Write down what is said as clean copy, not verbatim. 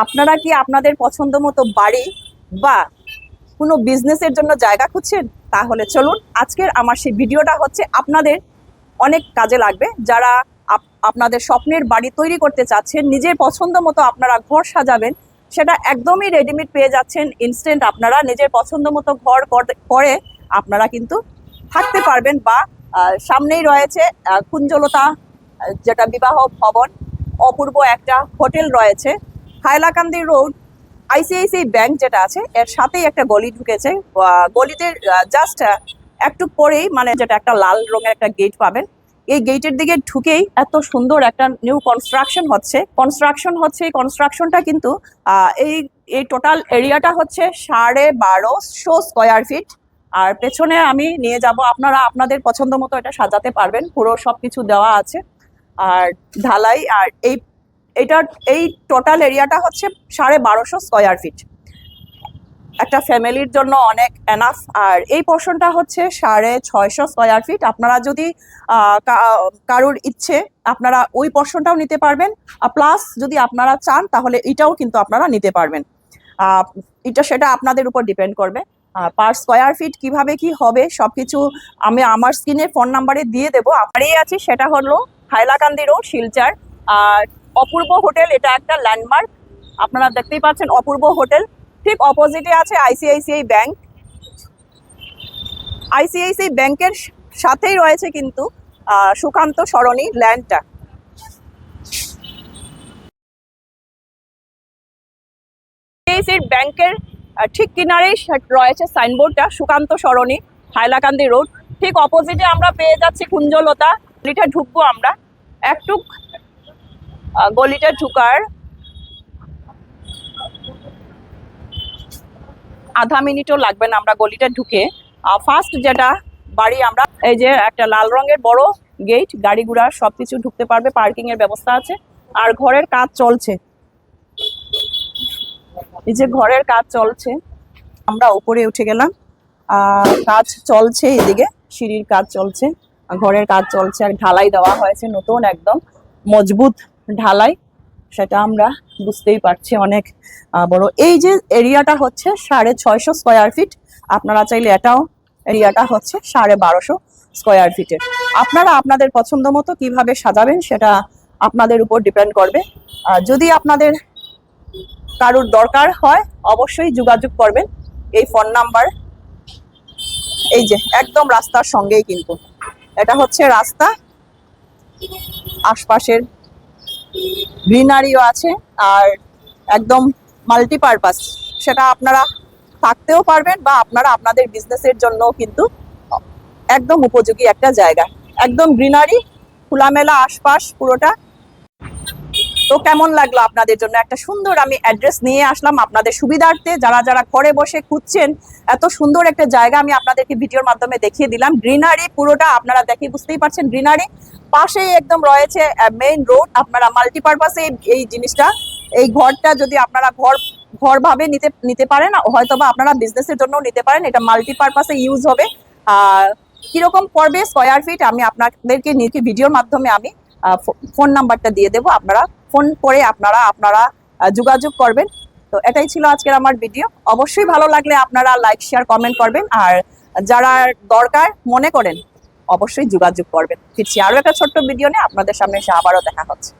আপনারা কি আপনাদের পছন্দ মতো বাড়ি বা কোনো বিজনেসের জন্য জায়গা খুঁজছেন? তাহলে চলুন আজকের আমার সেই ভিডিওটা হচ্ছে আপনাদের অনেক কাজে লাগবে। যারা আপনাদের স্বপ্নের বাড়ি তৈরি করতে চাচ্ছেন, নিজের পছন্দ মতো আপনারা ঘর সাজাবেন, সেটা একদমই রেডিমেড পেয়ে যাচ্ছেন ইনস্ট্যান্ট। আপনারা নিজের পছন্দ মতো ঘর করে আপনারা কিন্তু থাকতে পারবেন। বা সামনেই রয়েছে কুঞ্জলতা, যেটা বিবাহ ভবন, অপূর্ব একটা হোটেল রয়েছে। হাইলাকান্দি রোড আইসিআইসিআই ব্যাংক যেটা আছে এর সাথেই একটা গলি ঢুকেছে। গলিতে জাস্ট একটু পরেই মানে যেটা একটা লাল রঙের একটা গেট পাবেন। এই গেটের দিকে ঢুকেই এত সুন্দর একটা নিউ কনস্ট্রাকশন হচ্ছে। এই কনস্ট্রাকশনটা কিন্তু এই টোটাল এরিয়াটা হচ্ছে 1250 স্কোয়ার ফিট। আর পেছনে আমি নিয়ে যাব, আপনারা আপনাদের পছন্দ মতো এটা সাজাতে পারবেন। পুরো সবকিছু দেওয়া আছে আর ঢালাই। আর এই টোটাল এরিয়াটা হচ্ছে 1250 স্কোয়ার ফিট। একটা ফ্যামিলির জন্য অনেক এনাফ। আর এই পোর্শনটা হচ্ছে 650 স্কোয়ার ফিট। আপনারা যদি কারোর ইচ্ছে আপনারা ওই পোর্শনটাও নিতে পারবেন, প্লাস যদি আপনারা চান তাহলে এটাও কিন্তু আপনারা নিতে পারবেন। সেটা আপনাদের উপর ডিপেন্ড করবে। পার স্কোয়ার ফিট কিভাবে কি হবে সবকিছু আমি আমার স্ক্রিনে ফোন নাম্বারে দিয়ে দেবো। আমারই আছি, সেটা হলো হাইলাকান্দি রোড, শিলচর। আর অপূর্ব হোটেল, এটা একটা ল্যান্ডমার্ক। আপনারা দেখতেই পাচ্ছেন অপূর্ব হোটেল। ঠিক অপোজিটে আছে আইসিআইসিআই ব্যাংক। আইসিআইসিআই ব্যাংকের সাথেই রয়েছে কিন্তু সুকান্ত সরণি ল্যান্ডটা। আইসিআইসিআই ব্যাংকের ঠিক কিনারেই রয়েছে সাইনবোর্ডটা, সুকান্ত সরণি, হাইলাকান্দি রোড। ঠিক অপোজিটে আমরা পেয়ে যাচ্ছি কুঞ্জলতা। গলিটা ঢুকবো আমরা, একটু গলিটা ঢুকার আধা মিনিটও লাগবে না। আমরা গলিটা ঢুকে ফার্স্ট যেটা বাড়ি, আমরা এই যে একটা লাল রঙের বড় গেট, গাড়ি ঘোড়া সবকিছু ঢুকতে পারবে, পার্কিং এর ব্যবস্থা আছে। আর ঘরের কাজ চলছে, এই যে ঘরের কাজ চলছে। আমরা উপরে উঠে গেলাম, কাজ চলছে, এদিকে সিঁড়ির কাজ চলছে, ঘরের কাজ চলছে। আর ঢালাই দেওয়া হয়েছে নতুন, একদম মজবুত ঢালাই, সেটা আমরা বুঝতেই পারছি অনেক বড়। এই যে এরিয়াটা হচ্ছে 650 স্কোয়ার ফিট। আপনারা চাইলে এরিয়াটা হচ্ছে 1250 স্কোয়ার ফিটের। আপনারা আপনাদের পছন্দ মতো কিভাবে সাজাবেন সেটা আপনাদের উপর ডিপেন্ড করবে। যদি আপনাদের কারোর দরকার হয় অবশ্যই যোগাযোগ করবেন। এই ফোন নাম্বার, এই যে একদম রাস্তার সঙ্গেই কিন্তু এটা হচ্ছে রাস্তা, আশপাশের গ্রিনারিও আছে আর একদম মাল্টিপারপাস। সেটা আপনারা থাকতেও পারবেন বা আপনারা আপনাদের বিজনেসের জন্য কিন্তু একদম উপযোগী একটা জায়গা। একদম গ্রিনারি, খোলামেলা আশপাশ পুরোটা। তো কেমন লাগলো আপনাদের জন্য একটা সুন্দর আমি অ্যাড্রেস নিয়ে আসলাম আপনাদের সুবিধার্থে। যারা যারা ঘরে বসে খুঁজছেন এত সুন্দর একটা জায়গা আমি আপনাদেরকে ভিডিওর মাধ্যমে দেখিয়ে দিলাম। গ্রিনারি পুরোটা আপনারা দেখে বুঝতেই পারছেন। গ্রিনারি পাশেই একদম রয়েছে মেইন রোড। আপনারা মাল্টিপারপাসে এই জিনিসটা, এই ঘরটা যদি আপনারা ঘর ভাবে নিতে পারেন, হয়তো বা আপনারা বিজনেসের জন্য নিতে পারেন। এটা মাল্টিপারপাসে ইউজ হবে। কিরকম পড়বে স্কোয়ার ফিট আমি আপনাদেরকে ভিডিওর মাধ্যমে আমি ফোন নাম্বারটা দিয়ে দেবো। আপনারা ফোন করে আপনারা যোগাযোগ করবেন। তো এটাই ছিল আজকের আমার ভিডিও। অবশ্যই ভালো লাগলে আপনারা লাইক, শেয়ার, কমেন্ট করবেন। আর যারা দরকার মনে করেন অবশ্যই যোগাযোগ করবেন। ফিরছি আরো একটা ছোট্ট ভিডিও নিয়ে আপনাদের সামনে এসে আবারও দেখা হচ্ছে।